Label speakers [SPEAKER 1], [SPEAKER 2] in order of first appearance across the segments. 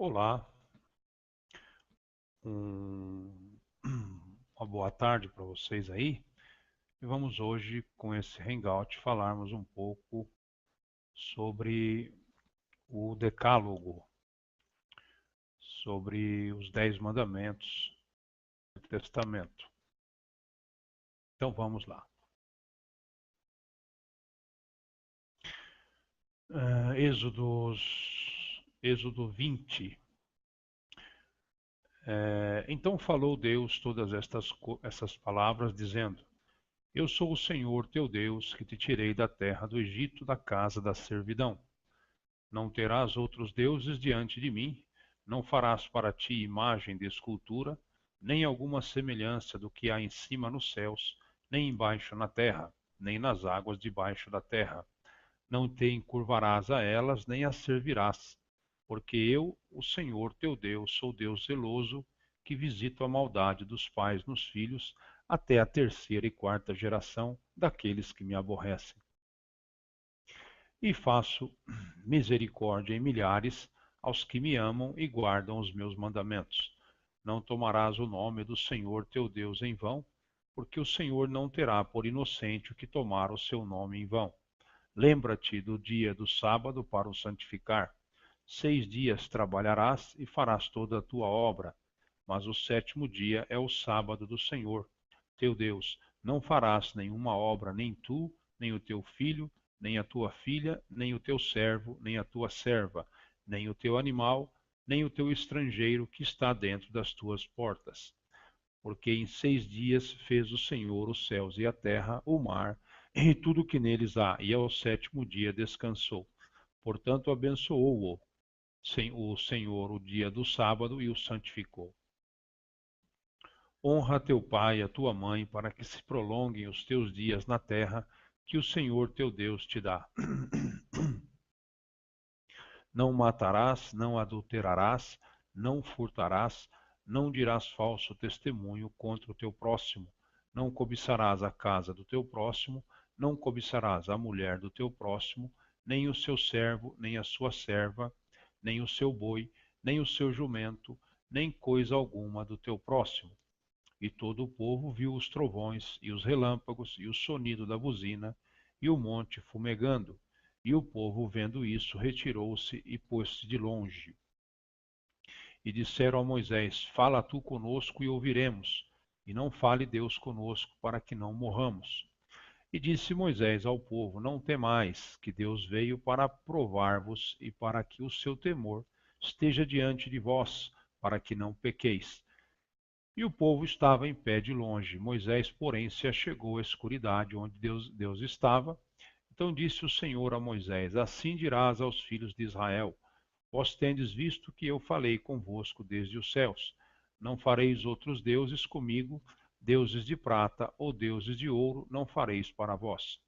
[SPEAKER 1] Olá, um- uma boa tarde para vocês aí. E vamos hoje, com esse Hangout, falarmos um pouco sobre o Decálogo, sobre os 10 mandamentos do Testamento. Então vamos lá. Êxodo 20. Então falou Deus todas essas palavras, dizendo: Eu sou o Senhor teu Deus, que te tirei da terra do Egito, da casa da servidão. Não terás outros deuses diante de mim, não farás para ti imagem de escultura, nem alguma semelhança do que há em cima nos céus, nem embaixo na terra, nem nas águas debaixo da terra. Não te encurvarás a elas, nem as servirás, porque eu, o Senhor teu Deus, sou Deus zeloso, que visito a maldade dos pais nos filhos, até a terceira e quarta geração daqueles que me aborrecem. E faço misericórdia em milhares aos que me amam e guardam os meus mandamentos. Não tomarás o nome do Senhor teu Deus em vão, porque o Senhor não terá por inocente o que tomar o seu nome em vão. Lembra-te do dia do sábado para o santificar. 6 dias trabalharás e farás toda a tua obra, mas o sétimo dia é o sábado do Senhor, teu Deus. Não farás nenhuma obra, nem tu, nem o teu filho, nem a tua filha, nem o teu servo, nem a tua serva, nem o teu animal, nem o teu estrangeiro que está dentro das tuas portas. Porque em 6 dias fez o Senhor os céus e a terra, o mar e tudo o que neles há, e ao sétimo dia descansou. Portanto, abençoou-o o Senhor o dia do sábado e o santificou. Honra teu pai e a tua mãe, para que se prolonguem os teus dias na terra que o Senhor teu Deus te dá. Não matarás, não adulterarás, não furtarás, não dirás falso testemunho contra o teu próximo, não cobiçarás a casa do teu próximo, não cobiçarás a mulher do teu próximo, nem o seu servo, nem a sua serva, nem o seu boi, nem o seu jumento, nem coisa alguma do teu próximo. E todo o povo viu os trovões, e os relâmpagos, e o sonido da buzina, e o monte fumegando. E o povo, vendo isso, retirou-se e pôs-se de longe. E disseram a Moisés: Fala tu conosco e ouviremos, e não fale Deus conosco, para que não morramos. E disse Moisés ao povo: Não temais, que Deus veio para provar-vos e para que o seu temor esteja diante de vós, para que não pequeis. E o povo estava em pé de longe. Moisés, porém, se achegou à escuridade onde Deus estava. Então disse o Senhor a Moisés: Assim dirás aos filhos de Israel: Vós tendes visto que eu falei convosco desde os céus. Não fareis outros deuses comigo, deuses de prata ou deuses de ouro não fareis para vós.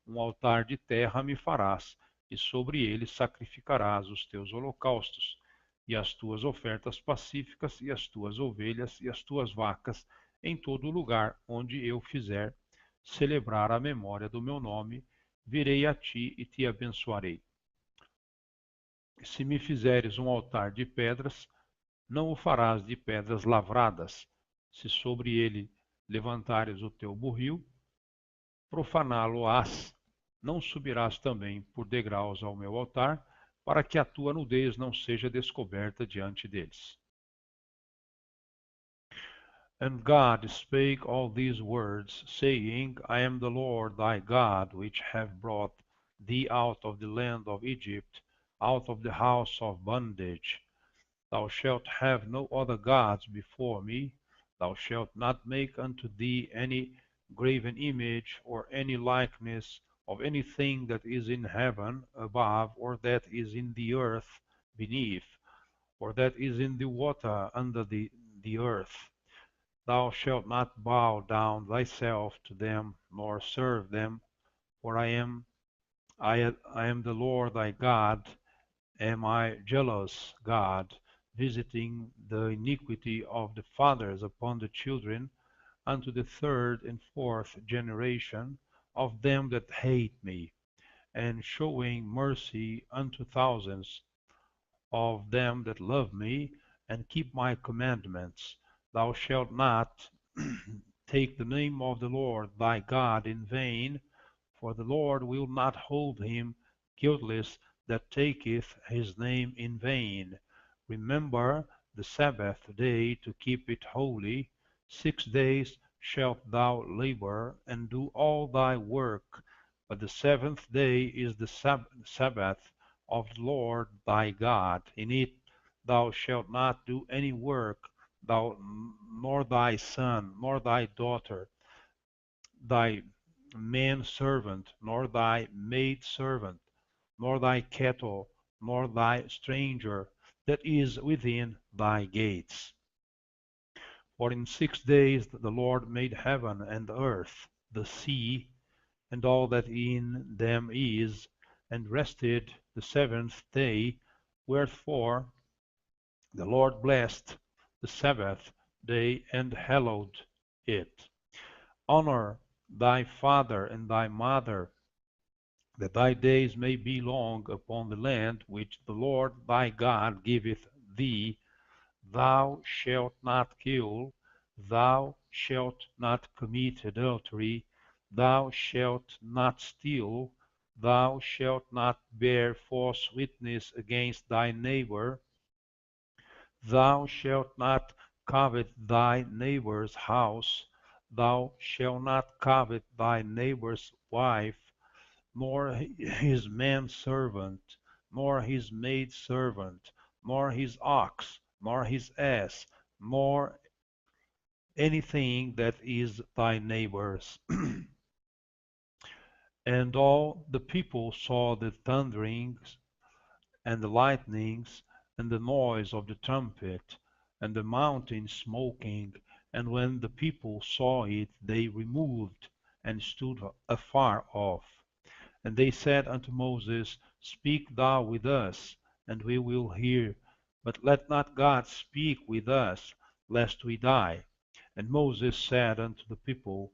[SPEAKER 1] Um altar de terra me farás, e sobre ele sacrificarás os teus holocaustos, e as tuas ofertas pacíficas, e as tuas ovelhas, e as tuas vacas, em todo lugar onde eu fizer celebrar a memória do meu nome, virei a ti e te abençoarei. Se me fizeres um altar de pedras, não o farás de pedras lavradas. Se sobre ele levantares o teu burril, profaná-lo-ás. Não subirás também por degraus ao meu altar, para que a tua nudez não seja descoberta diante deles. And God spake all these words, saying, I am the Lord thy God, which have brought thee out of the land of Egypt, out of the house of bondage. Thou shalt have no other gods before me. Thou shalt not make unto thee any graven image, or any likeness of anything that is in heaven above, or that is in the earth beneath, or that is in the water under the earth. Thou shalt not bow down thyself to them, nor serve them, for I am the Lord thy God, am I jealous God, visiting the iniquity of the fathers upon the children, unto the third and fourth generation of them that hate me, and showing mercy unto thousands, of them that love me, and keep my commandments. Thou shalt not take the name of the Lord thy God in vain, for the Lord will not hold him guiltless that taketh his name in vain. Remember the Sabbath day to keep it holy. 6 days shalt thou labor and do all thy work, but the seventh day is the Sabbath of the Lord thy God. In it thou shalt not do any work, thou nor thy son, nor thy daughter, thy manservant, nor thy maidservant, nor thy cattle, nor thy stranger that is within thy gates. For in 6 days the Lord made heaven and earth, the sea, and all that in them is, and rested the seventh day. Wherefore the Lord blessed the Sabbath day and hallowed it. Honor thy father and thy mother, that thy days may be long upon the land which the Lord thy God giveth thee. Thou shalt not kill, thou shalt not commit adultery, thou shalt not steal, thou shalt not bear false witness against thy neighbor, thou shalt not covet thy neighbor's house, thou shalt not covet thy neighbor's wife, nor his manservant, nor his maidservant, nor his ox, nor his ass, nor anything that is thy neighbor's. And all the people saw the thunderings and the lightnings and the noise of the trumpet and the mountain smoking. And when the people saw it, they removed and stood afar off. And they said unto Moses, Speak thou with us, and we will hear. But let not God speak with us, lest we die. And Moses said unto the people,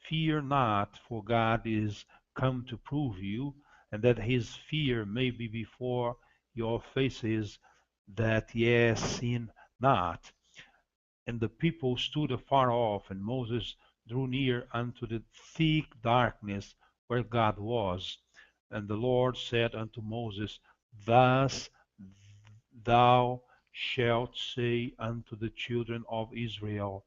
[SPEAKER 1] Fear not, for God is come to prove you, and that his fear may be before your faces, that ye sin not. And the people stood afar off, and Moses drew near unto the thick darkness where God was. And the Lord said unto Moses, Thus thou shalt say unto the children of Israel,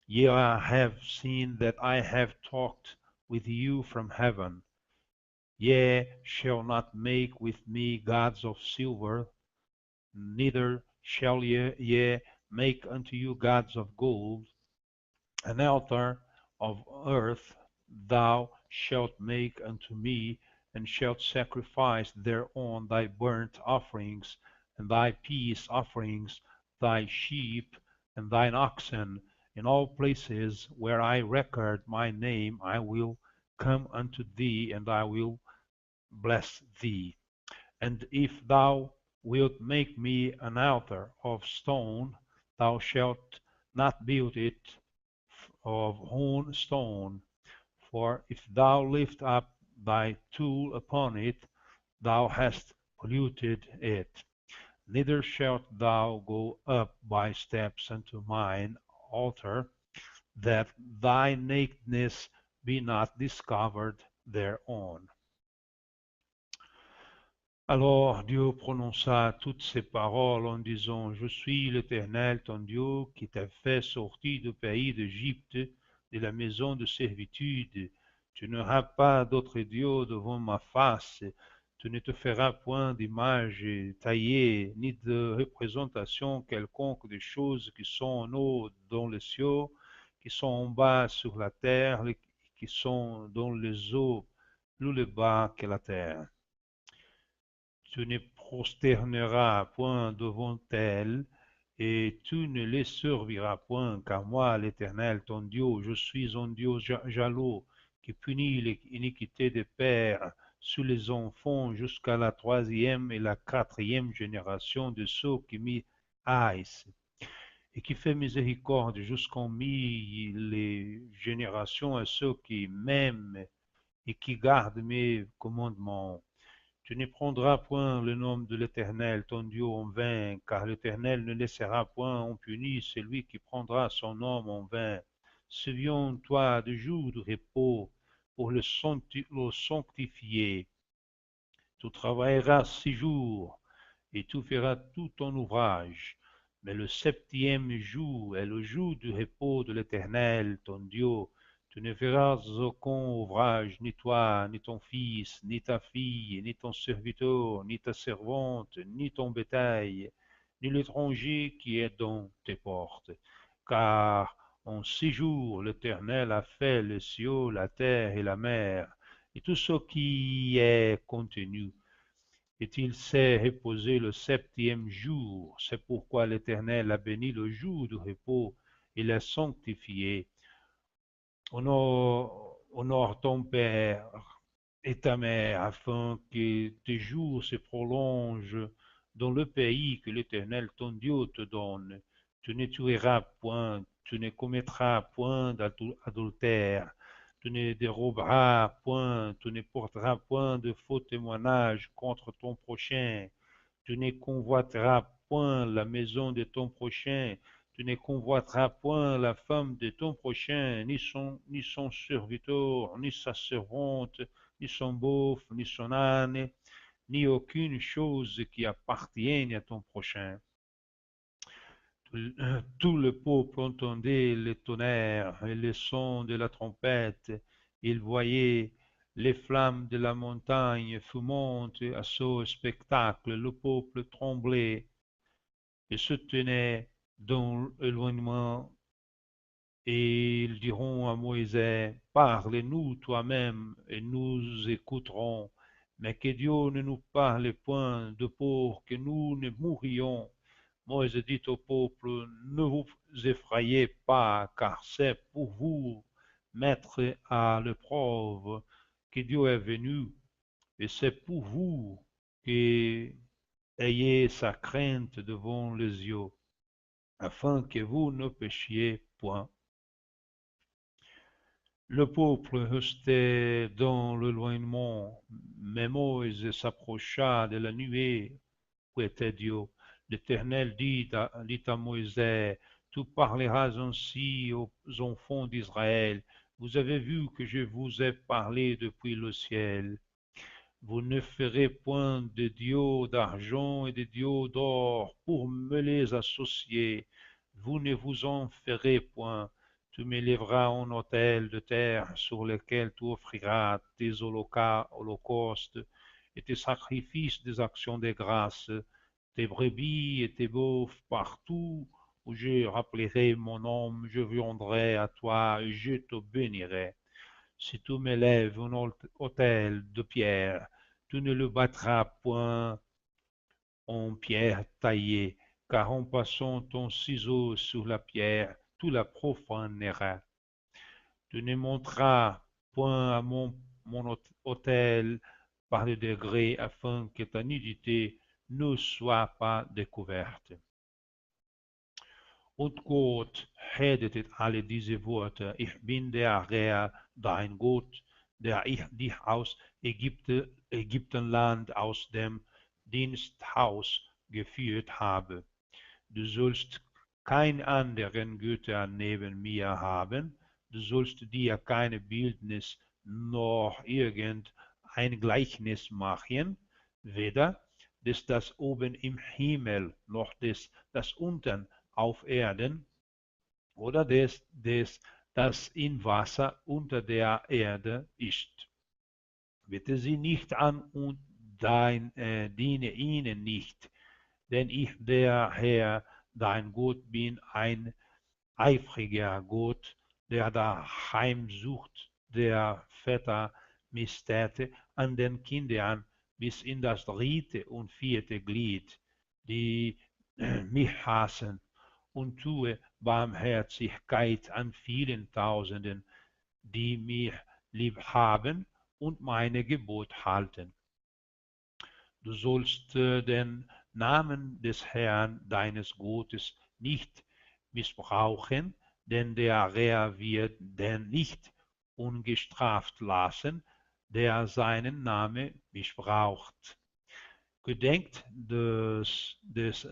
[SPEAKER 1] Ye have seen that I have talked with you from heaven. Ye shall not make with me gods of silver, neither shall ye make unto you gods of gold. An altar of earth thou shalt make unto me, and shalt sacrifice thereon thy burnt offerings, and thy peace offerings, thy sheep, and thine oxen. In all places where I record my name I will come unto thee, and I will bless thee. And if thou wilt make me an altar of stone, thou shalt not build it of hewn stone. For if thou lift up thy tool upon it, thou hast polluted it. Neither shalt thou go up by steps unto mine altar, that thy nakedness be not discovered thereon. Alors Dieu prononça toutes ces paroles en disant, Je suis l'Éternel ton Dieu qui t'a fait sortir du pays d'Égypte, de la maison de servitude. Tu n'auras pas d'autre Dieu devant ma face. Tu ne te feras point d'image taillée, ni de représentation quelconque des choses qui sont en haut dans les cieux, qui sont en bas sur la terre, qui sont dans les eaux plus le bas que la terre. Tu ne prosterneras point devant elles, et tu ne les serviras point, car moi, l'Éternel, ton Dieu, je suis un Dieu jaloux, qui punit l'iniquité des pères sur les enfants jusqu'à la troisième et la quatrième génération de ceux qui m'y haïssent, et qui fait miséricorde jusqu'en mille les générations à ceux qui m'aiment et qui gardent mes commandements. Tu ne prendras point le nom de l'Éternel, ton Dieu, en vain, car l'Éternel ne laissera point impuni celui qui prendra son nom en vain. Souviens-toi du jour de repos pour le sanctifier. Tu travailleras 6 jours et tu feras tout ton ouvrage. Mais le septième jour est le jour du repos de l'Éternel, ton Dieu. Tu ne feras aucun ouvrage, ni toi, ni ton fils, ni ta fille, ni ton serviteur, ni ta servante, ni ton bétail, ni l'étranger qui est dans tes portes. Car en 6 jours l'Éternel a fait les cieux, la terre et la mer, et tout ce qui y est contenu, et il s'est reposé le septième jour. C'est pourquoi l'Éternel a béni le jour du repos et l'a sanctifié. Honore ton père et ta mère, afin que tes jours se prolongent dans le pays que l'Éternel ton Dieu te donne. Tu ne tueras point, tu ne commettras point d'adultère, tu ne déroberas point, tu ne porteras point de faux témoignages contre ton prochain, tu ne convoiteras point la maison de ton prochain, tu ne convoiteras point la femme de ton prochain, ni son serviteur, ni sa servante, ni son bœuf, ni son âne, ni aucune chose qui appartienne à ton prochain. Tout le peuple entendait le tonnerre et le son de la trompette. Il voyait les flammes de la montagne fumantes à ce spectacle. Le peuple tremblait et se tenait dans l'éloignement. Et ils diront à Moïse, parle-nous toi-même et nous écouterons. Mais que Dieu ne nous parle point de peur que nous ne mourions. Moïse dit au peuple, ne vous effrayez pas, car c'est pour vous mettre à l'épreuve que Dieu est venu, et c'est pour vous que ayez sa crainte devant les yeux, afin que vous ne péchiez point. Le peuple restait dans l'éloignement, mais Moïse s'approcha de la nuée où était Dieu. L'Éternel dit à Moïse, tu parleras ainsi aux enfants d'Israël. Vous avez vu que je vous ai parlé depuis le ciel. Vous ne ferez point de dieux d'argent et de dieux d'or pour me les associer. Vous ne vous en ferez point. Tu m'élèveras un autel de terre sur lequel tu offriras tes holocaustes et tes sacrifices des actions de grâce, tes brebis et tes bœufs partout où je rappellerai mon nom, je viendrai à toi et je te bénirai. Si tu m'élèves un autel de pierre, tu ne le battras point en pierre taillée, car en passant ton ciseau sur la pierre, tu la profaneras. Tu ne monteras point à mon autel par le degré, afin que ta nudité ne soit pas découverte. Und Gott redet alle diese Worte: Ich bin der Herr, dein Gott, der ich dich aus Ägyptenland, aus dem Diensthaus geführt habe. Du sollst keinen anderen Götter neben mir haben, du sollst dir keine Bildnis noch irgendein Gleichnis machen, weder das oben im Himmel noch das unten auf Erden oder das im Wasser unter der Erde ist. Bitte sie nicht an und diene ihnen nicht, denn ich, der Herr, dein Gott, bin ein eifriger Gott, der Heimsucht der Väter Misstäte an den Kindern bis in das dritte und vierte Glied, die mich hassen, und tue Barmherzigkeit an vielen Tausenden, die mich lieb haben und meine Gebot halten. Du sollst den Namen des Herrn deines Gottes nicht missbrauchen, denn der Herr wird den nicht ungestraft lassen, der seinen Namen missbraucht. Gedenkt des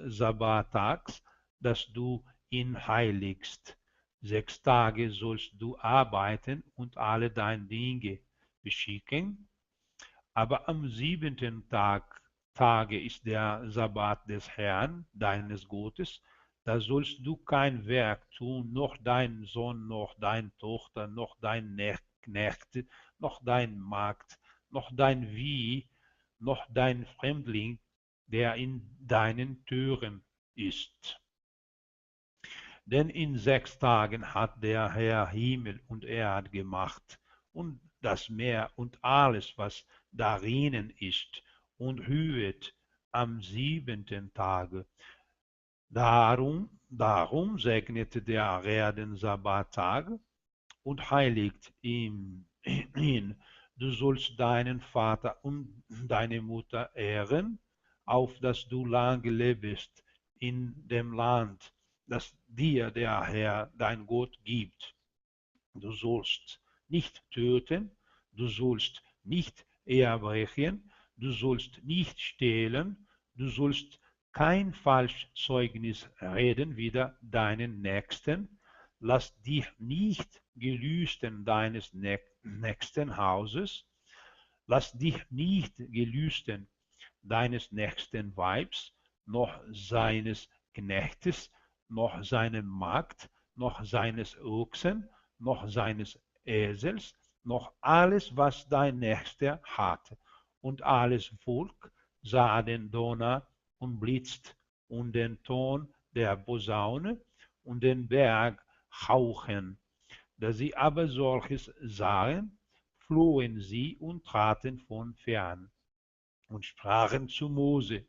[SPEAKER 1] Sabbattags, dass du ihn heiligst. 6 Tage sollst du arbeiten und alle deine Dinge beschicken, aber am siebenten Tage ist der Sabbat des Herrn, deines Gottes. Da sollst du kein Werk tun, noch dein Sohn, noch deine Tochter, noch dein Knecht, noch dein Magd, noch dein Vieh, noch dein Fremdling, der in deinen Türen ist. Denn in 6 Tagen hat der Herr Himmel und Erde gemacht und das Meer und alles, was darinnen ist, und hüet am siebenten Tage. Darum segnete der Herr den Sabbattag und heiligt ihn. Du sollst deinen Vater und deine Mutter ehren, auf dass du lange lebst in dem Land, das dir der Herr dein Gott gibt. Du sollst nicht töten, du sollst nicht Ehebrechen, du sollst nicht stehlen, du sollst kein Falschzeugnis reden wider deinen Nächsten, lass dich nicht gelüsten deines nächsten Hauses, lass dich nicht gelüsten deines nächsten Weibs, noch seines Knechtes, noch seiner Magd, noch seines Ochsen, noch seines Esels, noch alles, was dein Nächster hat. Und alles Volk sah den Donner und Blitz und den Ton der Posaune und den Berg hauchen. Da sie aber solches sahen, flohen sie und traten von fern und sprachen zu Mose,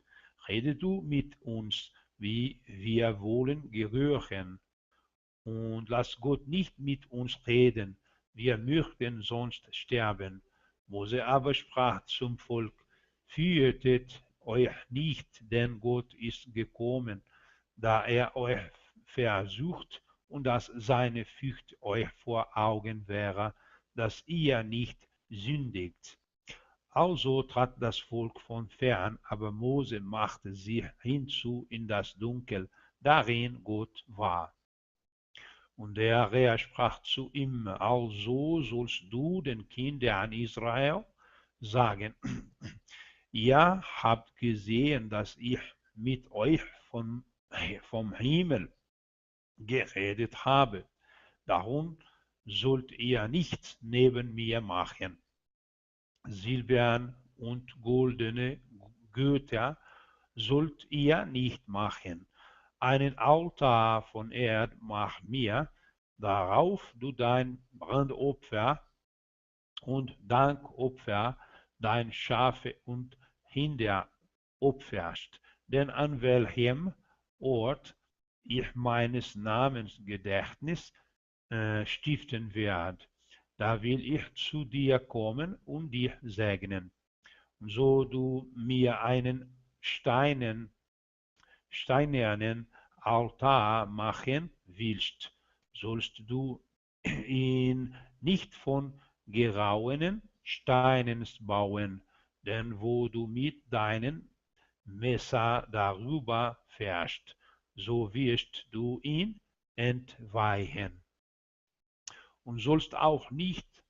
[SPEAKER 1] rede du mit uns, wie wir wollen gehören, und lass Gott nicht mit uns reden, wir möchten sonst sterben. Mose aber sprach zum Volk, fürchtet euch nicht, denn Gott ist gekommen, da er euch versucht und dass seine Furcht euch vor Augen wäre, dass ihr nicht sündigt. Also trat das Volk von fern, aber Mose machte sich hinzu in das Dunkel, darin Gott war. Und der Herr sprach zu ihm, also sollst du den Kindern Israel sagen, ihr habt gesehen, dass ich mit euch vom Himmel geredet habe. Darum sollt ihr nichts neben mir machen. Silbern und goldene Götter sollt ihr nicht machen. Einen Altar von Erd mach mir, darauf du dein Brandopfer und Dankopfer, dein Schafe und Rinder opferst. Denn an welchem Ort ich meines Namens Gedächtnis stiften werde, da will ich zu dir kommen und dich segnen. So du mir einen steinernen Altar machen willst, sollst du ihn nicht von gehauenen Steinen bauen, denn wo du mit deinem Messer darüber fährst, so wirst du ihn entweichen. Und sollst auch nicht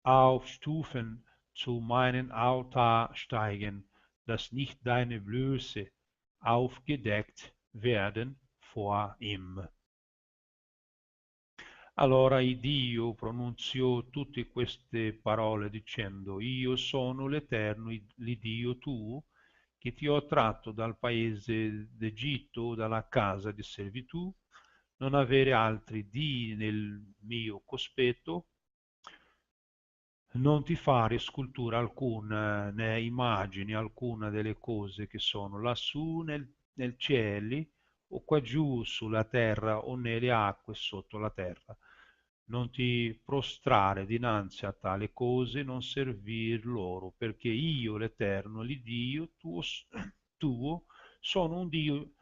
[SPEAKER 1] auf Stufen zu meinem Altar steigen, dass nicht deine Blöße aufgedeckt werden vor ihm. Allora Dio pronunziò tutte queste parole dicendo, io sono l'Eterno, l'Iddio tuo, che ti ho tratto dal paese d'Egitto, dalla casa di servitù, non avere altri dii nel mio cospetto, non ti fare scultura alcuna, né immagini alcuna delle cose che sono lassù nel cieli o qua giù sulla terra o nelle acque sotto la terra. Non ti prostrare dinanzi a tale cose, non servir loro, perché io, l'Eterno, l'Iddio tuo, sono un Dio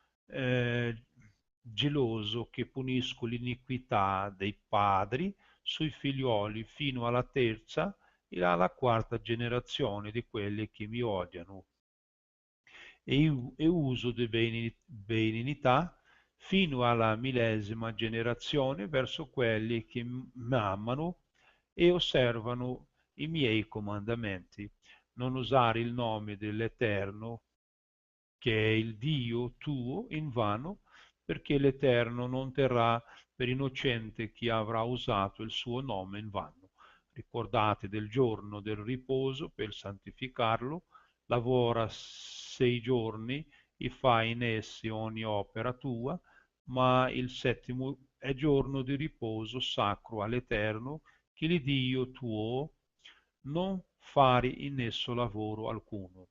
[SPEAKER 1] geloso che punisco l'iniquità dei padri sui figlioli fino alla terza e alla quarta generazione di quelli che mi odiano e uso di benignità fino alla millesima generazione verso quelli che mi amano e osservano i miei comandamenti. Non usare il nome dell'Eterno, che è il Dio tuo, in vano, perché l'Eterno non terrà per innocente chi avrà usato il suo nome in vano. Ricordate del giorno del riposo per santificarlo, lavora 6 giorni e fai in essi ogni opera tua, ma il settimo è giorno di riposo sacro all'Eterno, che l'Iddio tuo non fari in esso lavoro alcuno,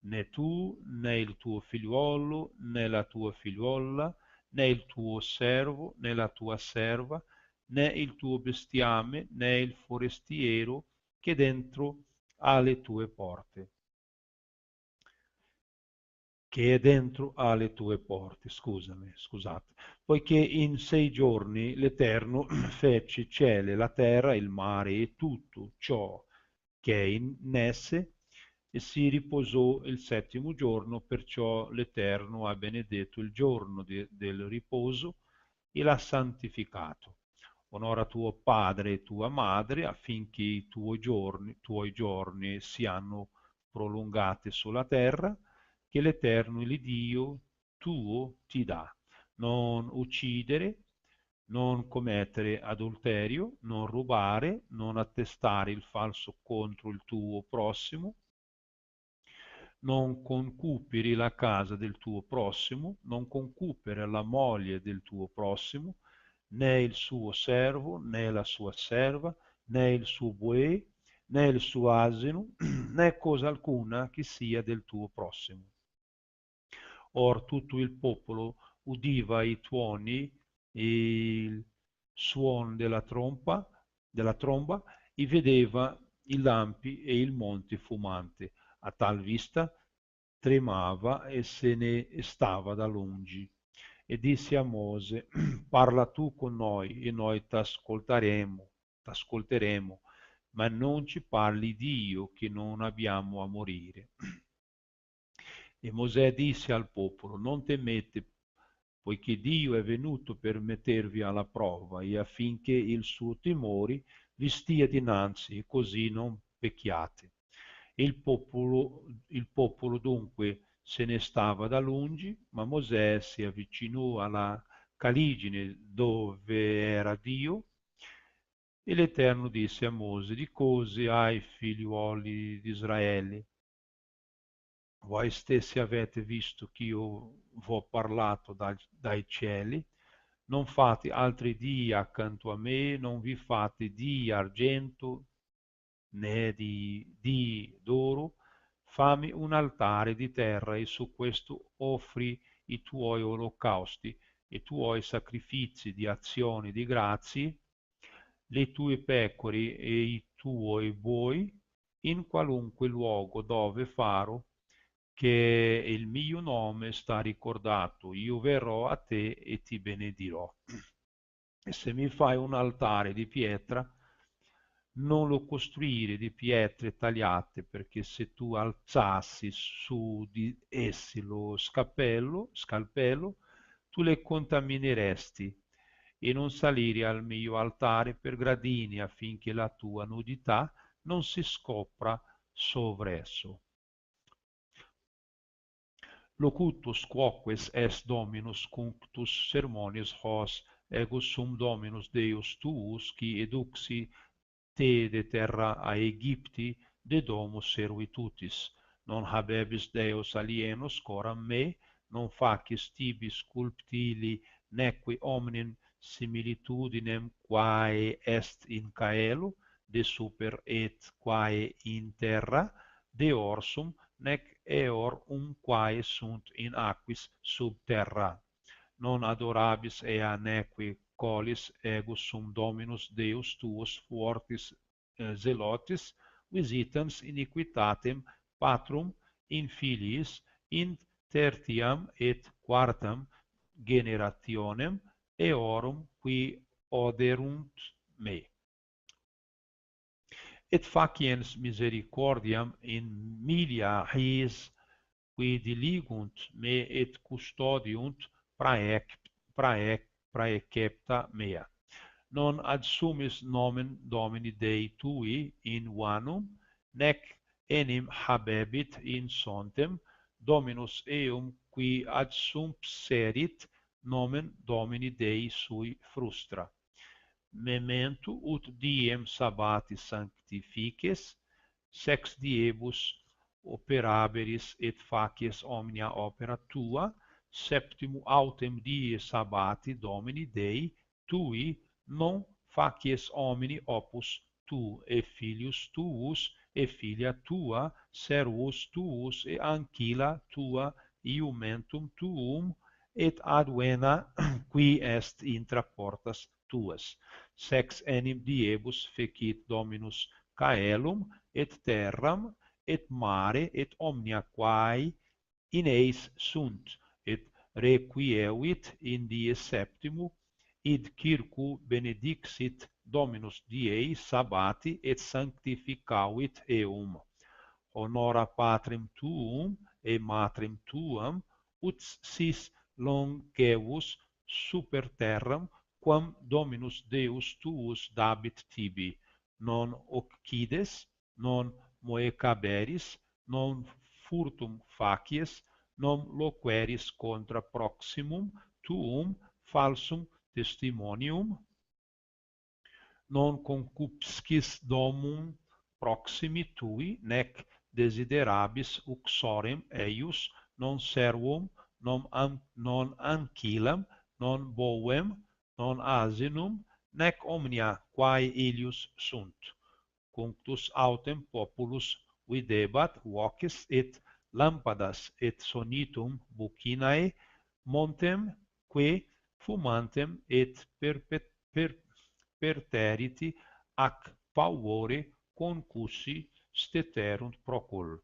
[SPEAKER 1] né tu, né il tuo figliuolo, né la tua figliuola, né il tuo servo, né la tua serva, né il tuo bestiame, né il forestiero che dentro alle tue porte che è dentro alle tue porte, scusate, poiché in 6 giorni l'Eterno fece cielo, la terra, il mare e tutto ciò che è in esse, e si riposò il settimo giorno, perciò l'Eterno ha benedetto il giorno del riposo e l'ha santificato. Onora tuo padre e tua madre affinché i tuoi giorni siano prolungati sulla terra che l'Eterno il Dio tuo ti dà. Non uccidere, non commettere adulterio, non rubare, non attestare il falso contro il tuo prossimo, non concuperi la casa del tuo prossimo, non concupere la moglie del tuo prossimo, né il suo servo, né la sua serva, né il suo bue, né il suo asino, né cosa alcuna che sia del tuo prossimo. Or tutto il popolo udiva i tuoni e il suono della tromba e vedeva i lampi e il monte fumante. A tal vista tremava e se ne stava da lungi. E disse a Mose, parla tu con noi e noi t'ascolteremo, ma non ci parli di Dio che non abbiamo a morire. E Mosè disse al popolo, non temete, poiché Dio è venuto per mettervi alla prova e affinché il suo timore vi stia dinanzi e così non pecchiate. Il popolo dunque se ne stava da lungi, ma Mosè si avvicinò alla caligine dove era Dio e l'Eterno disse a Mosè, di cose hai figliuoli di Israele? Voi stessi avete visto che io vi ho parlato dai cieli, non fate altri dii accanto a me, non vi fate di argento né di d'oro, fammi un altare di terra e su questo offri i tuoi olocausti, i tuoi sacrifici di azioni di grazie, le tue pecore e i tuoi buoi, in qualunque luogo dove farò che il mio nome sta ricordato, io verrò a te e ti benedirò. E se mi fai un altare di pietra, non lo costruire di pietre tagliate, perché se tu alzassi su di essi lo scalpello, tu le contamineresti e non salire al mio altare per gradini affinché la tua nudità non si scopra sovresso. Locutus quoques est Dominus cunctus sermonis hos ego sum Dominus Deus tuus qui eduxi te de terra a Aegypti de domus servitutis, non habebis Deus alienus coram me, non facis tibi sculptili neque omnem similitudinem quae est in caelo, de super et quae in terra, de orsum, nec eor quae sunt in aquis sub terra. Non adorabis ea neque colis ego sum Dominus Deus tuus fortis zelotis, visitans iniquitatem patrum in filiis in tertiam et quartam generationem eorum qui oderunt me. et faciens misericordiam in milia ries, qui diligunt me et custodiunt praecepta mea. Non adsumis nomen Domini Dei tui in vanum, nec enim habebit in sontem Dominus eum qui adsumpserit nomen Domini Dei sui frustra. Memento ut diem sabbati sanctifices, sex diebus operaberis et facies omnia opera tua, septimo autem die sabbati Domini Dei tui non facies homini opus tu e filius tuus e filia tua, servus tuus e ancilla tua iumentum tuum, et ad vena qui est intra portas tuas. Sex enim diebus fecit Dominus caelum et terram et mare et omnia quae in eis sunt, et requievit in die septimo, id circu benedixit Dominus diei sabbati et sanctificavit eum. Honora patrem tuum e matrem tuam, ut sis longevus super terram, quam Dominus Deus tuus dabit tibi, non occides, non moecaberis, non furtum facies, non loqueris contra proximum tuum falsum testimonium, non concupscis domum proximi tui, nec desiderabis uxorem eius, non servum, non ancillam, non bovem, non asinum, nec omnia quae illius sunt. Cunctus autem populus videbat voces et lampadas et sonitum bucinae montem que fumantem et perteriti ac pauvore concussi steterunt procul.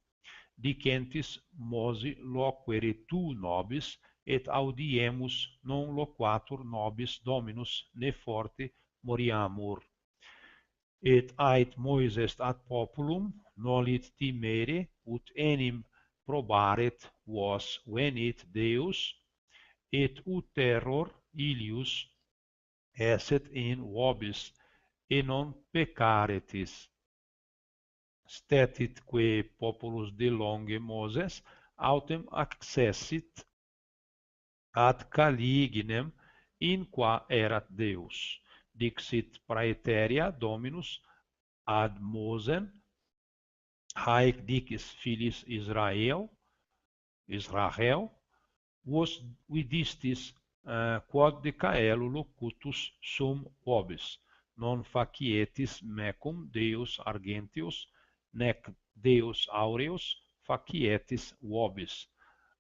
[SPEAKER 1] Dicentis mosi loquere tu nobis, et audiemus non loquatur nobis Dominus ne forte moriamur. Et ait Moises ad populum nolit timere, ut enim probaret vos venit Deus, et ut terror illius esset in vobis, et non peccaretis. Statitque populus de longe Moses autem accessit ad caliginem in qua erat Deus. Dixit praeteria Dominus ad Mosem, haec dicis filis Israel, vos vidistis quod de caelo locutus sum vobis, non facietis mecum Deus argentius, nec Deus aureus facietis vobis.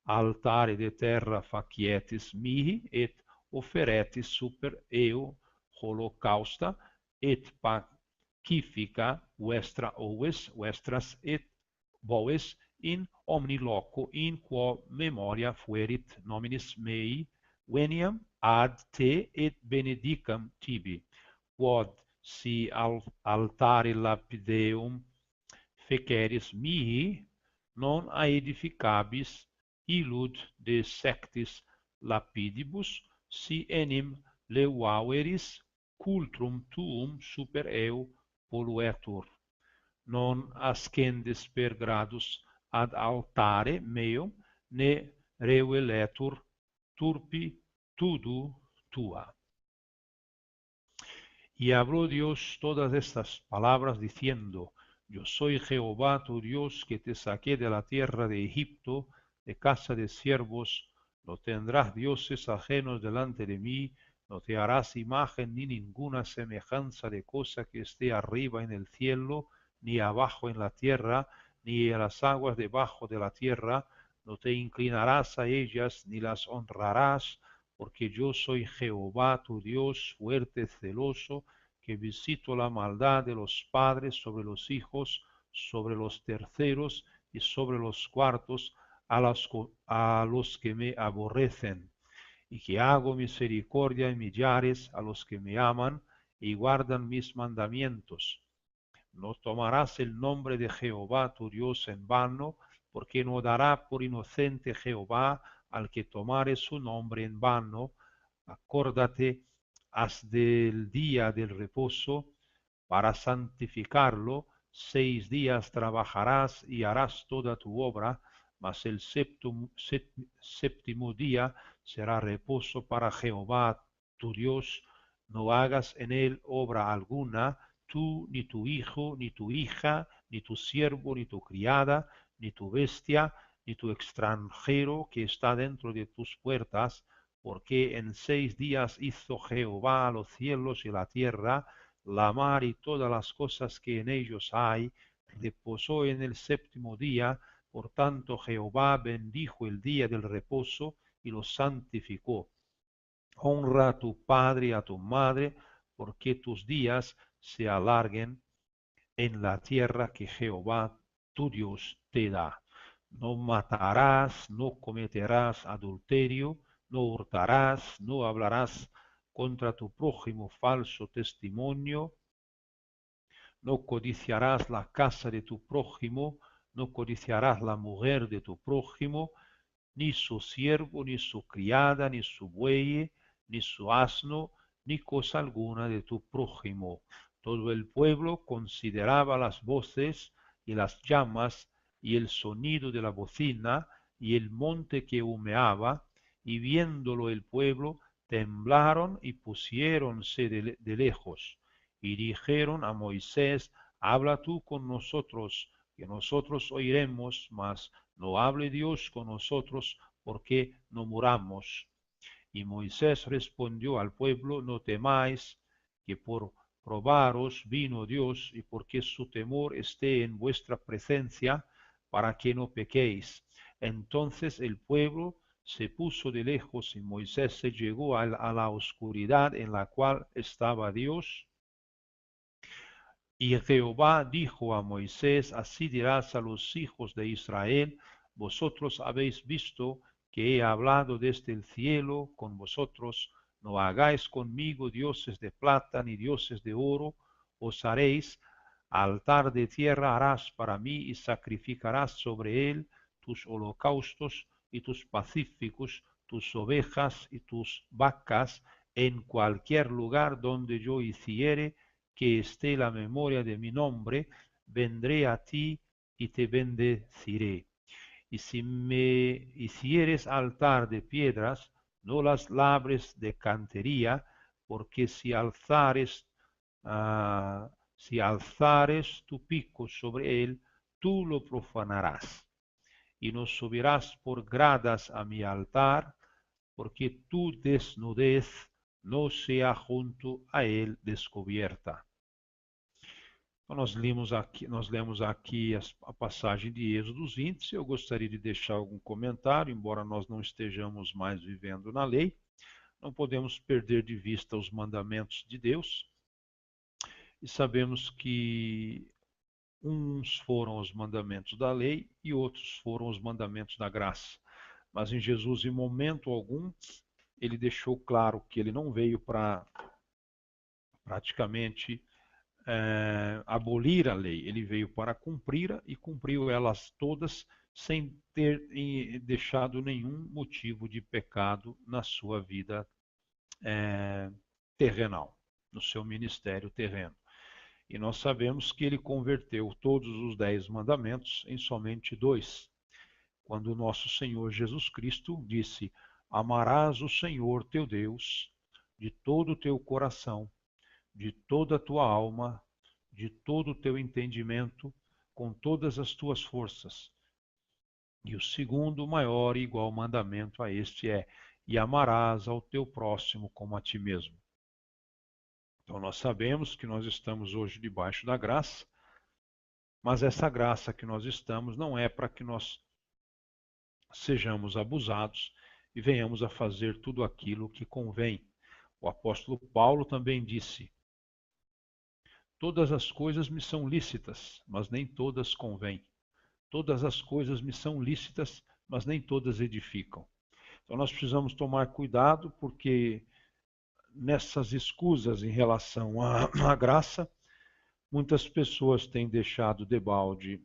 [SPEAKER 1] Altare de terra facietis mihi, et offeretis super eo holocausta, et pacifica vestra oves, vestras et boes in omni loco in quo memoria fuerit nominis mei, veniam ad te et benedicam tibi, quod si altare lapideum feceris mihi, non aedificabis illud de sectis lapidibus, si enim levaveris cultrum tuum super eo poluetur. Non ascendes per gradus ad altare meum, ne reveletur turpitudo tua. Y habló Dios todas estas palabras diciendo: Yo soy Jehová tu Dios, que te saqué de la tierra de Egipto, de casa de siervos. No tendrás dioses ajenos delante de mí, no te harás imagen ni ninguna semejanza de cosa que esté arriba en el cielo, ni abajo en la tierra, ni en las aguas debajo de la tierra. No te inclinarás a ellas, ni las honrarás, porque yo soy Jehová tu Dios, fuerte, celoso, que visito la maldad de los padres sobre los hijos, sobre los terceros y sobre los cuartos, a los que me aborrecen, y que hago misericordia y millares a los que me aman y guardan mis mandamientos. No tomarás el nombre de Jehová tu Dios en vano, porque no dará por inocente Jehová al que tomare su nombre en vano. Acórdate, haz del día del reposo para santificarlo. 6 días trabajarás y harás toda tu obra, mas el séptimo día será reposo para Jehová tu Dios. No hagas en él obra alguna, tú, ni tu hijo, ni tu hija, ni tu siervo, ni tu criada, ni tu bestia, ni tu extranjero que está dentro de tus puertas, porque en 6 días hizo Jehová los cielos y la tierra, la mar y todas las cosas que en ellos hay, reposó en el séptimo día. Por tanto Jehová bendijo el día del reposo y lo santificó. Honra a tu padre y a tu madre, porque tus días se alarguen en la tierra que Jehová tu Dios te da. No matarás, no cometerás adulterio, no hurtarás, no hablarás contra tu prójimo falso testimonio, no codiciarás la casa de tu prójimo, no codiciarás la mujer de tu prójimo, ni su siervo, ni su criada, ni su buey, ni su asno, ni cosa alguna de tu prójimo. Todo el pueblo consideraba las voces y las llamas y el sonido de la bocina y el monte que humeaba, y viéndolo el pueblo, temblaron y pusiéronse de lejos, y dijeron a Moisés: habla tú con nosotros, que nosotros oiremos, mas no hable Dios con nosotros, porque no muramos. Y Moisés respondió al pueblo: no temáis, que por probaros vino Dios, y porque su temor esté en vuestra presencia, para que no pequéis. Entonces el pueblo se puso de lejos, y Moisés se llegó a la oscuridad en la cual estaba Dios. Y Jehová dijo a Moisés: así dirás a los hijos de Israel: vosotros habéis visto que he hablado desde el cielo con vosotros. No hagáis conmigo dioses de plata ni dioses de oro. Os haréis altar de tierra, harás para mí, y sacrificarás sobre él tus holocaustos y tus pacíficos, tus ovejas y tus vacas, en cualquier lugar donde yo hiciere que esté la memoria de mi nombre, vendré a ti y te bendeciré. Y si me hicieres altar de piedras, no las labres de cantería, porque si alzares tu pico sobre él, tú lo profanarás. Y no subirás por gradas a mi altar, porque tu desnudez no sea junto a él descubierta. Então, nós lemos aqui a passagem de Êxodo 20. Eu gostaria de deixar algum comentário, embora nós não estejamos mais vivendo na lei, não podemos perder de vista os mandamentos de Deus, e sabemos que uns foram os mandamentos da lei e outros foram os mandamentos da graça. Mas em Jesus, em momento algum, ele deixou claro que ele não veio para praticamente abolir a lei, ele veio para cumpri-la e cumpriu elas todas sem ter deixado nenhum motivo de pecado na sua vida terrenal, no seu ministério terreno. E nós sabemos que ele converteu todos os 10 mandamentos em somente 2, quando o nosso Senhor Jesus Cristo disse: amarás o Senhor teu Deus de todo o teu coração, de toda a tua alma, de todo o teu entendimento, com todas as tuas forças. E o segundo, maior e igual mandamento a este é: e amarás ao teu próximo como a ti mesmo. Então nós sabemos que nós estamos hoje debaixo da graça, mas essa graça que nós estamos não é para que nós sejamos abusados e venhamos a fazer tudo aquilo que convém. O apóstolo Paulo também disse: todas as coisas me são lícitas, mas nem todas convêm. Todas as coisas me são lícitas, mas nem todas edificam. Então nós precisamos tomar cuidado, porque nessas escusas em relação à graça, Muitas pessoas têm deixado debalde,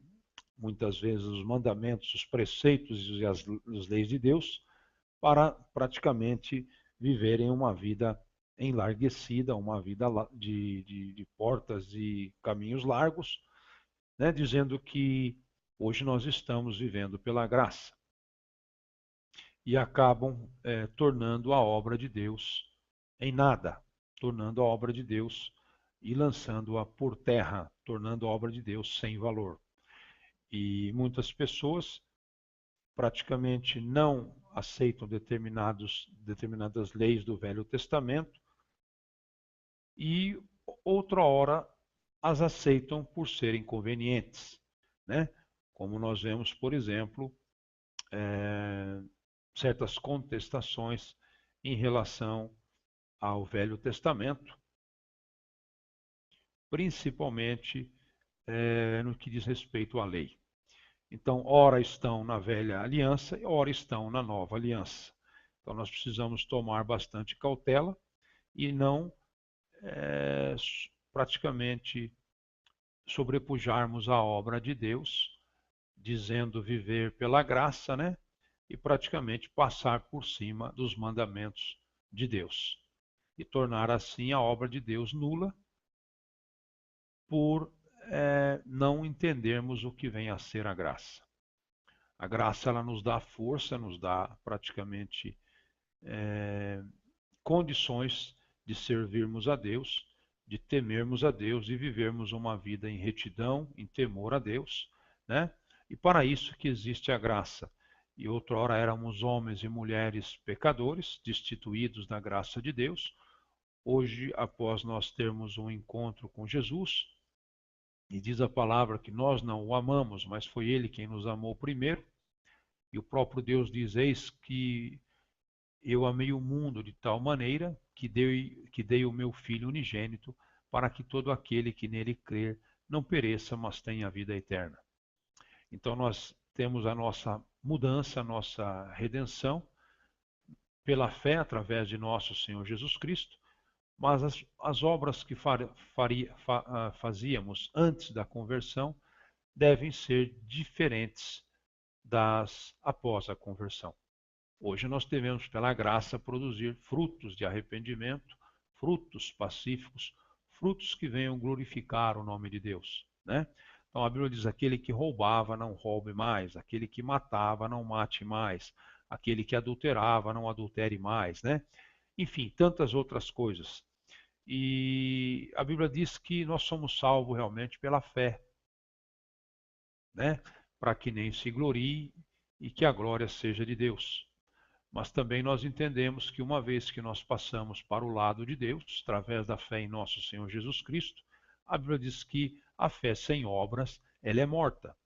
[SPEAKER 1] muitas vezes, os mandamentos, os preceitos e as leis de Deus para praticamente viverem uma vida enlarguecida, uma vida de portas e caminhos largos, né, dizendo que hoje nós estamos vivendo pela graça. E acabam tornando a obra de Deus em nada, tornando a obra de Deus e lançando-a por terra, tornando a obra de Deus sem valor. E muitas pessoas praticamente não aceitam determinadas leis do Velho Testamento e outra hora as aceitam por serem convenientes, né? Como nós vemos, por exemplo, certas contestações em relação ao Velho Testamento, principalmente no que diz respeito à lei. Então, ora estão na velha aliança e ora estão na nova aliança. Então, nós precisamos tomar bastante cautela e não praticamente sobrepujarmos a obra de Deus, dizendo viver pela graça, né? E praticamente passar por cima dos mandamentos de Deus. E tornar assim a obra de Deus nula por não entendermos o que vem a ser a graça. A graça ela nos dá força, nos dá praticamente condições de servirmos a Deus, de temermos a Deus e vivermos uma vida em retidão, em temor a Deus, né? E para isso que existe a graça. E outrora éramos homens e mulheres pecadores, destituídos da graça de Deus. Hoje, após nós termos um encontro com Jesus, e diz a palavra que nós não o amamos, mas foi ele quem nos amou primeiro, e o próprio Deus diz: eis que eu amei o mundo de tal maneira que dei o meu Filho unigênito, para que todo aquele que nele crer não pereça, mas tenha vida eterna. Então nós temos a nossa mudança, a nossa redenção, pela fé através de nosso Senhor Jesus Cristo, mas as obras que fazíamos antes da conversão devem ser diferentes das após a conversão. Hoje nós devemos, pela graça, produzir frutos de arrependimento, frutos pacíficos, frutos que venham glorificar o nome de Deus, né? Então a Bíblia diz: aquele que roubava, não roube mais; aquele que matava, não mate mais; aquele que adulterava, não adultere mais, né? Enfim, tantas outras coisas. E a Bíblia diz que nós somos salvos realmente pela fé, né? Para que nem se glorie e que a glória seja de Deus. Mas também nós entendemos que uma vez que nós passamos para o lado de Deus, através da fé em nosso Senhor Jesus Cristo, a Bíblia diz que a fé sem obras, ela é morta.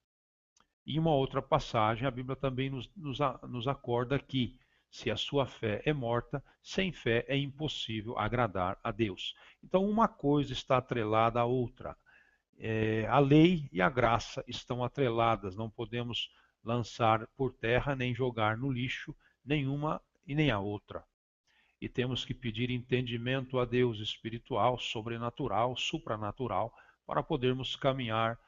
[SPEAKER 1] E em uma outra passagem, a Bíblia também nos acorda que se a sua fé é morta, sem fé é impossível agradar a Deus. Então uma coisa está atrelada à outra. A lei e a graça estão atreladas, não podemos lançar por terra nem jogar no lixo nenhuma e nem a outra. E temos que pedir entendimento a Deus espiritual, sobrenatural, supranatural, para podermos caminhar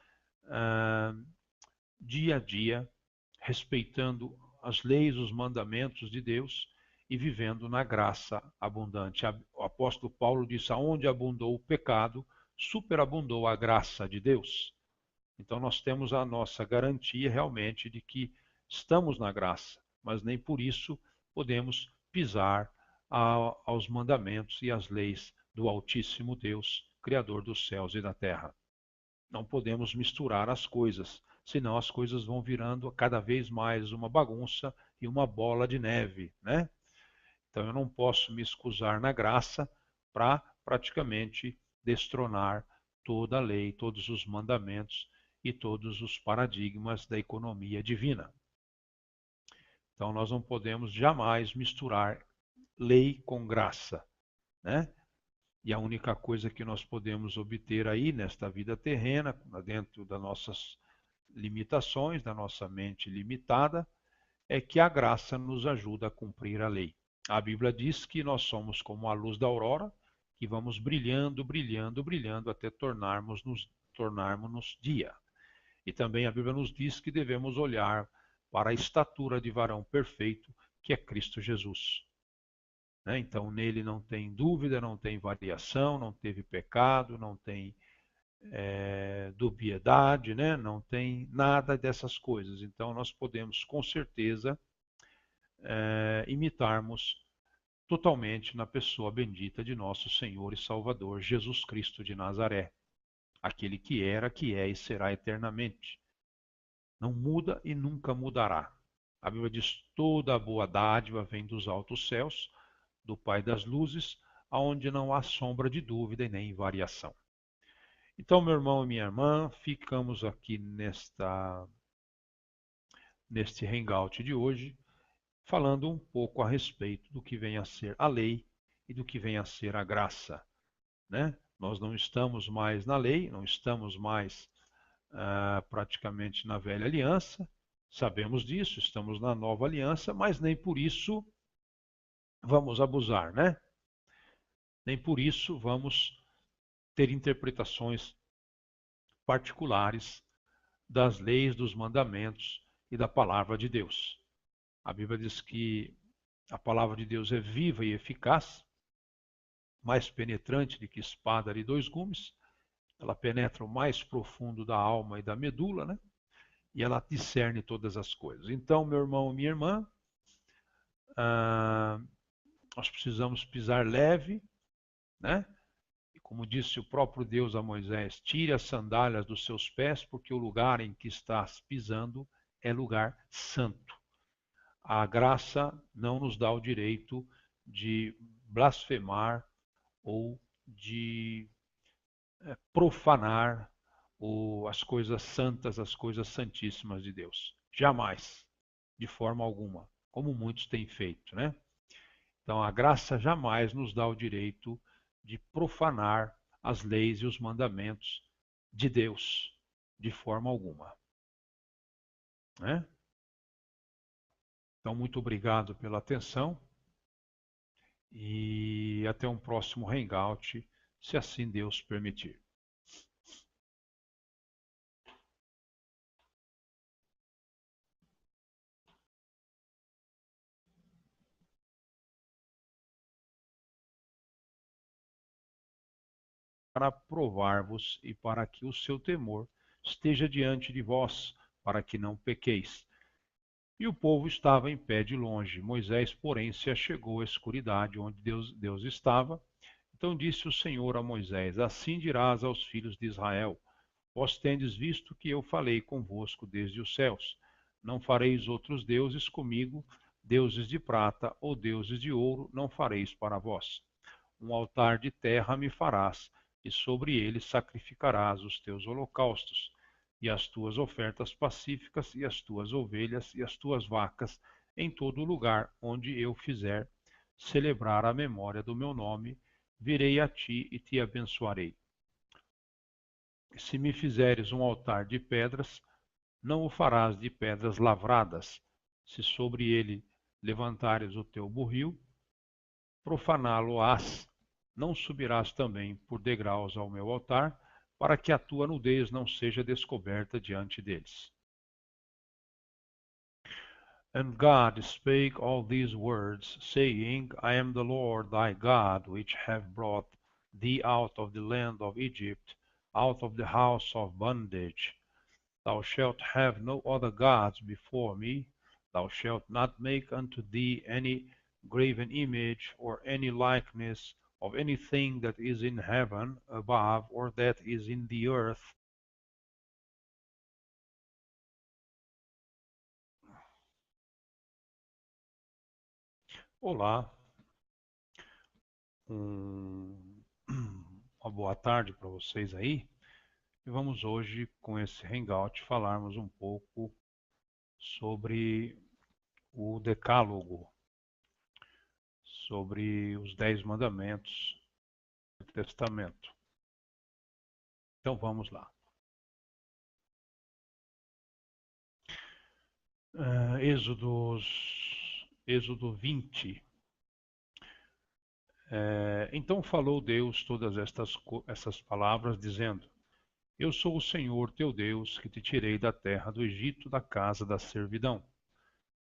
[SPEAKER 1] dia a dia, respeitando as leis, os mandamentos de Deus e vivendo na graça abundante. O apóstolo Paulo disse: aonde abundou o pecado, superabundou a graça de Deus. Então nós temos a nossa garantia realmente de que estamos na graça, mas nem por isso podemos pisar aos mandamentos e às leis do Altíssimo Deus, Criador dos céus e da terra. Não podemos misturar as coisas, senão as coisas vão virando cada vez mais uma bagunça e uma bola de neve, né? Então eu não posso me excusar na graça para praticamente destronar toda a lei, todos os mandamentos e todos os paradigmas da economia divina. Então nós não podemos jamais misturar lei com graça, né? E a única coisa que nós podemos obter aí nesta vida terrena, dentro das nossas limitações, da nossa mente limitada, é que a graça nos ajuda a cumprir a lei. A Bíblia diz que nós somos como a luz da aurora, que vamos brilhando, brilhando, brilhando até tornarmos-nos tornarmos-nos dia. E também a Bíblia nos diz que devemos olhar para a estatura de varão perfeito, que é Cristo Jesus. Né? Então nele não tem dúvida, não tem variação, não teve pecado, não tem dubiedade, né? Não tem nada dessas coisas. Então nós podemos com certeza imitarmos totalmente na pessoa bendita de nosso Senhor e Salvador Jesus Cristo de Nazaré, aquele que era, que é e será eternamente. Não muda e nunca mudará. A Bíblia diz: toda a boa dádiva vem dos altos céus, do Pai das luzes, aonde não há sombra de dúvida e nem variação. Então, meu irmão e minha irmã, ficamos aqui neste hangout de hoje, falando um pouco a respeito do que vem a ser a lei e do que vem a ser a graça. Né? Nós não estamos mais na lei, não estamos mais praticamente na velha aliança, sabemos disso, estamos na nova aliança, mas nem por isso vamos abusar, né? Nem por isso vamos ter interpretações particulares das leis, dos mandamentos e da palavra de Deus. A Bíblia diz que a palavra de Deus é viva e eficaz, mais penetrante do que espada de dois gumes. Ela penetra o mais profundo da alma e da medula, né? E ela discerne todas as coisas. Então, meu irmão e minha irmã, nós precisamos pisar leve, né? E como disse o próprio Deus a Moisés: tire as sandálias dos seus pés, porque o lugar em que estás pisando é lugar santo. A graça não nos dá o direito de blasfemar ou de profanar as coisas santas, as coisas santíssimas de Deus. Jamais, de forma alguma, como muitos têm feito, né? Então a graça jamais nos dá o direito de profanar as leis e os mandamentos de Deus, de forma alguma. Né? Então, muito obrigado pela atenção e até um próximo hangout, se assim Deus permitir. Para provar-vos e para que o seu temor esteja diante de vós, para que não pequeis. E o povo estava em pé de longe. Moisés, porém, se achegou à escuridade onde Deus estava. Então disse o Senhor a Moisés: assim dirás aos filhos de Israel: vós tendes visto que eu falei convosco desde os céus. Não fareis outros deuses comigo, deuses de prata ou deuses de ouro não fareis para vós. Um altar de terra me farás, e sobre ele sacrificarás os teus holocaustos, e as tuas ofertas pacíficas, e as tuas ovelhas, e as tuas vacas, em todo lugar onde eu fizer celebrar a memória do meu nome, virei a ti e te abençoarei. Se me fizeres um altar de pedras, não o farás de pedras lavradas. Se sobre ele levantares o teu burril, profaná-lo-ás. Não subirás também por degraus ao meu altar, para que a tua nudez não seja descoberta diante deles. And God spake all these words, saying, I am the Lord thy God, which have brought thee out of the land of Egypt, out of the house of bondage. Thou shalt have no other gods before me. Thou shalt not make unto thee any graven image, or any likeness of anything that is in heaven above, or that is in the earth. Olá, uma boa tarde para vocês aí. E vamos hoje, com esse hangout, falarmos um pouco sobre o Decálogo, sobre os 10 mandamentos do Testamento. Então vamos lá. Êxodo 20. Então falou Deus todas essas palavras, dizendo: Eu sou o Senhor teu Deus, que te tirei da terra do Egito, da casa da servidão.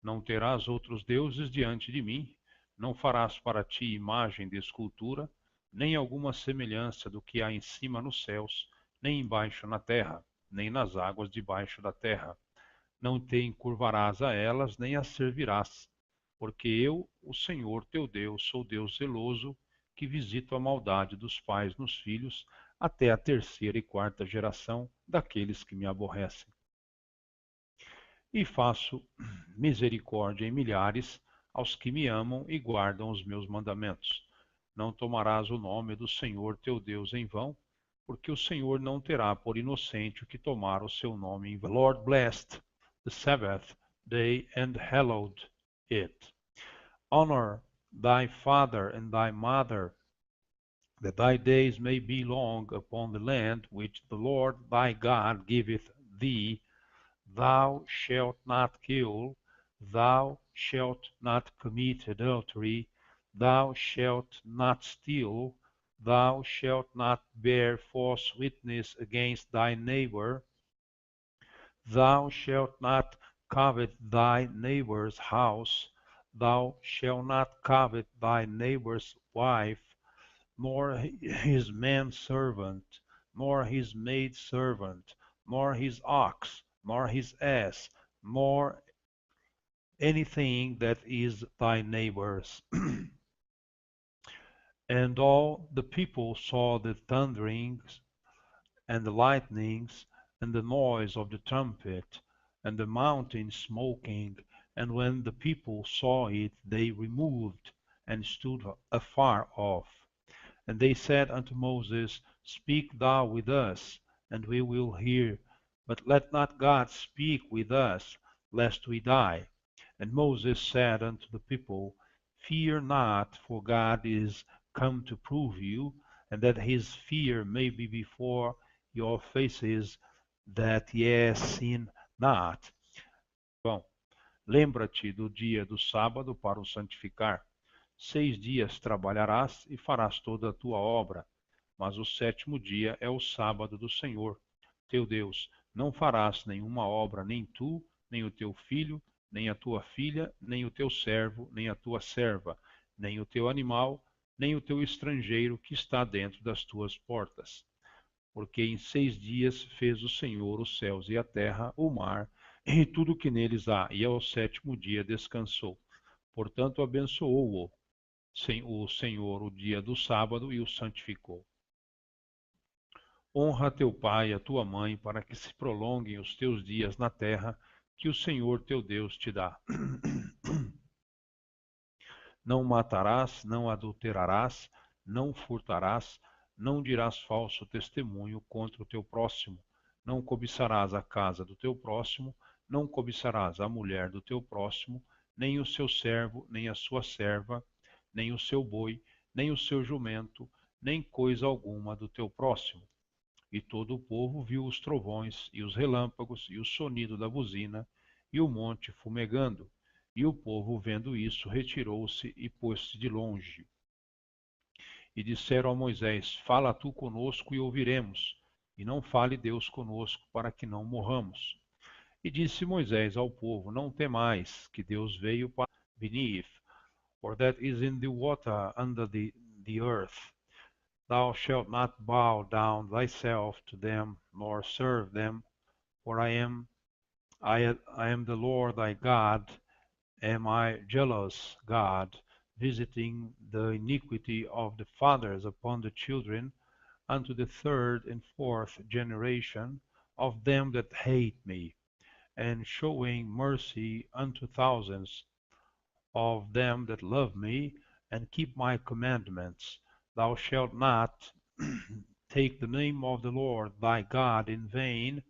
[SPEAKER 1] Não terás outros deuses diante de mim, não farás para ti imagem de escultura, nem alguma semelhança do que há em cima nos céus, nem embaixo na terra, nem nas águas debaixo da terra. Não te encurvarás a elas, nem as servirás, porque eu, o Senhor teu Deus, sou Deus zeloso, que visito a maldade dos pais nos filhos, até a terceira e quarta geração daqueles que me aborrecem. E faço misericórdia em milhares aos que me amam e guardam os meus mandamentos. Não tomarás o nome do Senhor teu Deus em vão, porque o Senhor não terá por inocente o que tomar o seu nome em vão. The Lord blessed the Sabbath day and hallowed it. Honor thy father and thy mother, that thy days may be long upon the land which the Lord thy God giveth thee. Thou shalt not kill, thou shalt not commit adultery, thou shalt not steal, thou shalt not bear false witness against thy neighbor, thou shalt not covet thy neighbor's house, thou shalt not covet thy neighbor's wife, nor his manservant, nor his maidservant, nor his ox, nor his ass, nor anything that is thy neighbor's. And all the people saw the thunderings and the lightnings and the noise of the trumpet and the mountain smoking. And when the people saw it, they removed and stood afar off. And they said unto Moses, Speak thou with us, and we will hear. But let not God speak with us, lest we die. And Moses said unto the people, Fear not, for God is come to prove you, and that his fear may be before your faces, that ye sin not. Bom, lembra-te do dia do sábado para o santificar. 6 dias trabalharás e farás toda a tua obra, mas o sétimo dia é o sábado do Senhor, teu Deus. Não farás nenhuma obra, nem tu, nem o teu filho, nem a tua filha, nem o teu servo, nem a tua serva, nem o teu animal, nem o teu estrangeiro que está dentro das tuas portas. Porque em 6 dias fez o Senhor os céus e a terra, o mar, e tudo que neles há, e ao sétimo dia descansou. Portanto, abençoou-o o Senhor o dia do sábado e o santificou. Honra teu pai e a tua mãe, para que se prolonguem os teus dias na terra que o Senhor teu Deus te dá. Não matarás, não adulterarás, não furtarás, não dirás falso testemunho contra o teu próximo, não cobiçarás a casa do teu próximo, não cobiçarás a mulher do teu próximo, nem o seu servo, nem a sua serva, nem o seu boi, nem o seu jumento, nem coisa alguma do teu próximo. E todo o povo viu os trovões, e os relâmpagos, e o sonido da buzina, e o monte fumegando. E o povo, vendo isso, retirou-se e pôs-se de longe. E disseram a Moisés, Fala tu conosco e ouviremos, e não fale Deus conosco, para que não morramos. E disse Moisés ao povo, Não temais, que Deus veio para beneath, or that is in the water under the earth. Thou shalt not bow down thyself to them, nor serve them, for I am the Lord thy God, am I jealous God, visiting the iniquity of the fathers upon the children, unto the third and fourth generation of them that hate me, and showing mercy unto thousands of them that love me, and keep my commandments. Thou shalt not take the name of the Lord thy God in vain,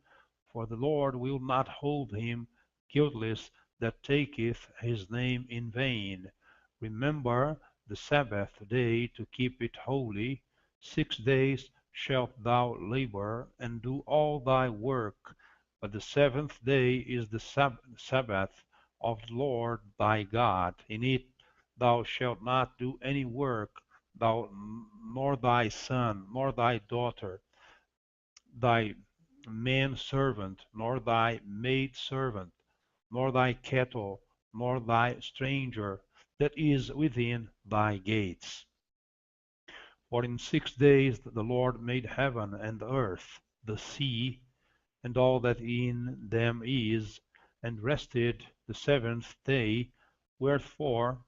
[SPEAKER 1] for the Lord will not hold him guiltless that taketh his name in vain. Remember the Sabbath day to keep it holy. 6 days shalt thou labor and do all thy work, but the seventh day is the Sabbath of the Lord thy God. In it thou shalt not do any work, thou nor thy son, nor thy daughter, thy manservant, nor thy maidservant, nor thy cattle, nor thy stranger that is within thy gates. For in 6 days the Lord made heaven and earth, the sea, and all that in them is, and rested the seventh day. Wherefore